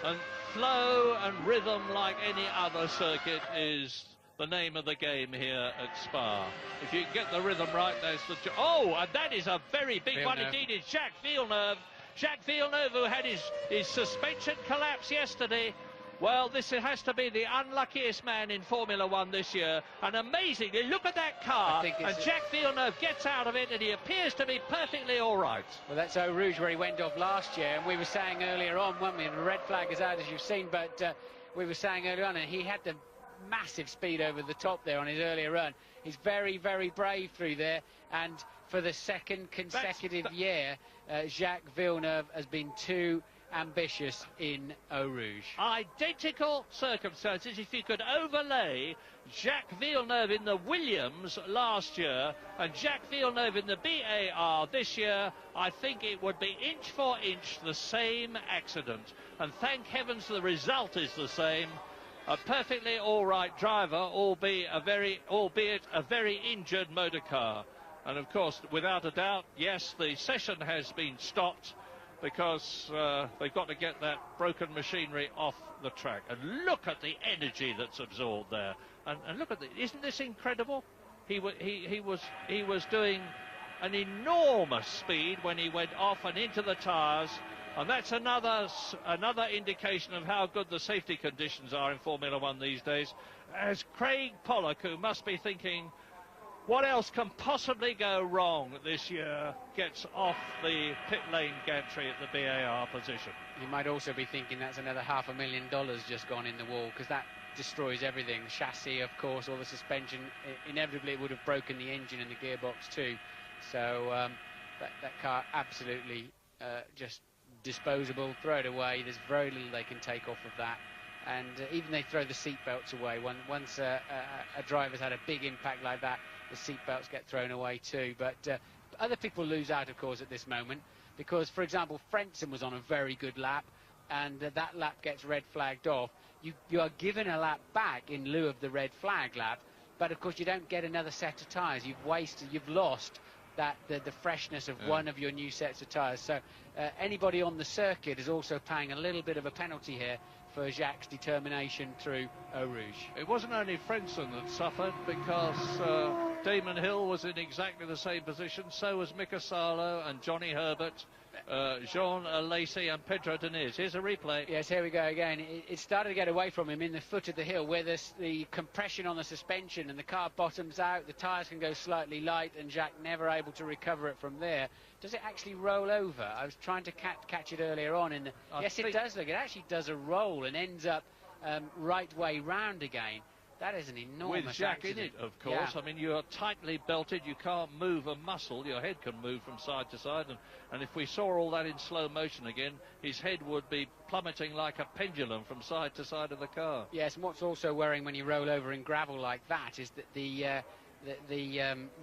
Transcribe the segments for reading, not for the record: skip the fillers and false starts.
And flow and rhythm like any other circuit is the name of the game here at Spa. If you get the rhythm right, there's the... Oh, and that is a very big one indeed. It's Jacques Villeneuve. Jacques Villeneuve, who had his suspension collapse yesterday. Well, this has to be the unluckiest man in Formula One this year. And amazingly, look at that car. And Jacques Villeneuve gets out of it, and he appears to be perfectly all right. Well, that's Eau Rouge where he went off last year. And we were saying earlier on, weren't we? And the red flag is out, as you've seen. But we were saying earlier on, and he had the massive speed over the top there on his earlier run. He's very, very brave through there. And for the second consecutive year, Jacques Villeneuve has been too ambitious in Eau Rouge. Identical circumstances. If you could overlay Jacques Villeneuve in the Williams last year and Jacques Villeneuve in the BAR this year, I think it would be inch for inch the same accident. And thank heavens the result is the same. A perfectly all right driver, albeit a very injured motor car. And of course, without a doubt, yes, the session has been stopped because they've got to get that broken machinery off the track. And look at the energy that's absorbed there. And look at isn't this incredible? He was doing an enormous speed when he went off and into the tyres. And that's another indication of how good the safety conditions are in Formula One these days. As Craig Pollock, who must be thinking, what else can possibly go wrong this year, gets off the pit lane gantry at the BAR position. You might also be thinking that's another $500,000 just gone in the wall, because that destroys everything. The chassis, of course, all the suspension. Inevitably, it would have broken the engine and the gearbox too. So that car absolutely just disposable. Throw it away. There's very little they can take off of that. And even they throw the seat belts away. Once a driver's had a big impact like that, the seat belts get thrown away too. But other people lose out, of course, at this moment, because, for example, Frentzen was on a very good lap, and that lap gets red flagged off. You are given a lap back in lieu of the red flag lap, but of course you don't get another set of tyres. You've lost the freshness of one of your new sets of tyres. So anybody on the circuit is also paying a little bit of a penalty here for Jacques' determination through Eau Rouge. It wasn't only Frentzen that suffered, because Damon Hill was in exactly the same position. So was Mika Salo and Johnny Herbert, Jean Lacey and Pedro Diniz. Here's a replay. Yes, here we go again. It started to get away from him in the foot of the hill, where the compression on the suspension and the car bottoms out, the tyres can go slightly light, and Jacques never able to recover it from there. Does it actually roll over? I was trying to catch it earlier on. Yes, it does. Look, it actually does a roll and ends up right way round again. That is an enormous with Jacques accident. in it, of course. Yeah. I mean, you're tightly belted. You can't move a muscle. Your head can move from side to side. And if we saw all that in slow motion again, his head would be plummeting like a pendulum from side to side of the car. Yes, and what's also worrying when you roll over in gravel like that is that the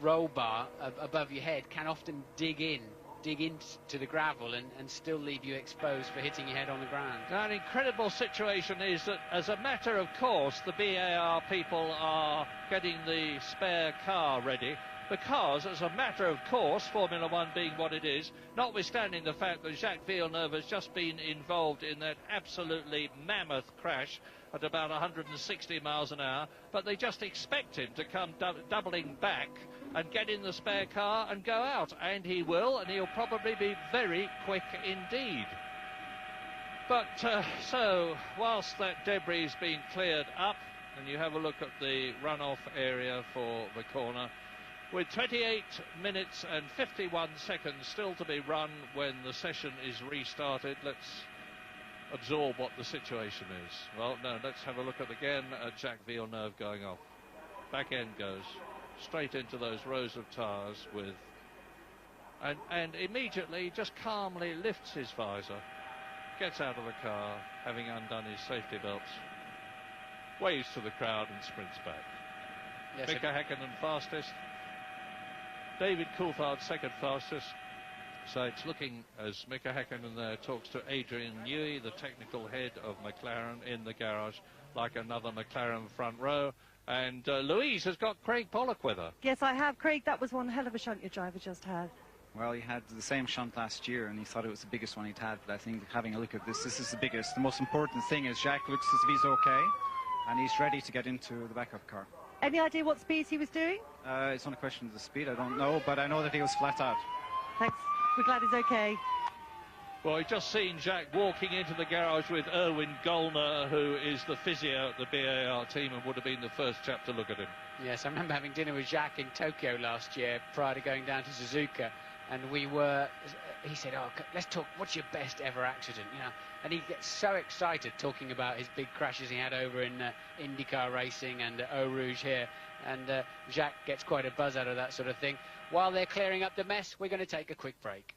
roll bar above your head can often dig into the gravel and still leave you exposed for hitting your head on the ground. Now, an incredible situation is that, as a matter of course, the BAR people are getting the spare car ready, because, as a matter of course, Formula One being what it is, notwithstanding the fact that Jacques Villeneuve has just been involved in that absolutely mammoth crash at about 160 miles an hour, but they just expect him to come doubling back and get in the spare car and go out. And he will, and he'll probably be very quick indeed. But so, whilst that debris is being cleared up, and you have a look at the runoff area for the corner, with 28 minutes and 51 seconds still to be run when the session is restarted, let's absorb what the situation is. Well, no, let's have a look at Jacques Villeneuve going off. Back end goes straight into those rows of tyres with, and immediately just calmly lifts his visor, gets out of the car, having undone his safety belts, waves to the crowd and sprints back. Yes, Mika Häkkinen fastest, David Coulthard second fastest. So it's looking, as Mika Häkkinen there talks to Adrian Newey, the technical head of McLaren in the garage, like another McLaren front row. And Louise has got Craig Pollock with her. Yes, I have. Craig, that was one hell of a shunt your driver just had. Well, he had the same shunt last year, and he thought it was the biggest one he'd had. But I think having a look at this is the biggest. The most important thing is Jacques looks as if he's okay, and he's ready to get into the backup car. Any idea what speeds he was doing? It's not a question of the speed, I don't know, but I know that he was flat out. Thanks. We're glad he's okay. Well, we've just seen Jacques walking into the garage with Erwin Gollner, who is the physio at the BAR team and would have been the first chap to look at him. Yes, I remember having dinner with Jacques in Tokyo last year prior to going down to Suzuka, and he said, oh, let's talk, what's your best ever accident, you know? And he gets so excited talking about his big crashes he had over in IndyCar racing and Eau Rouge here, and Jacques gets quite a buzz out of that sort of thing. While they're clearing up the mess, we're going to take a quick break.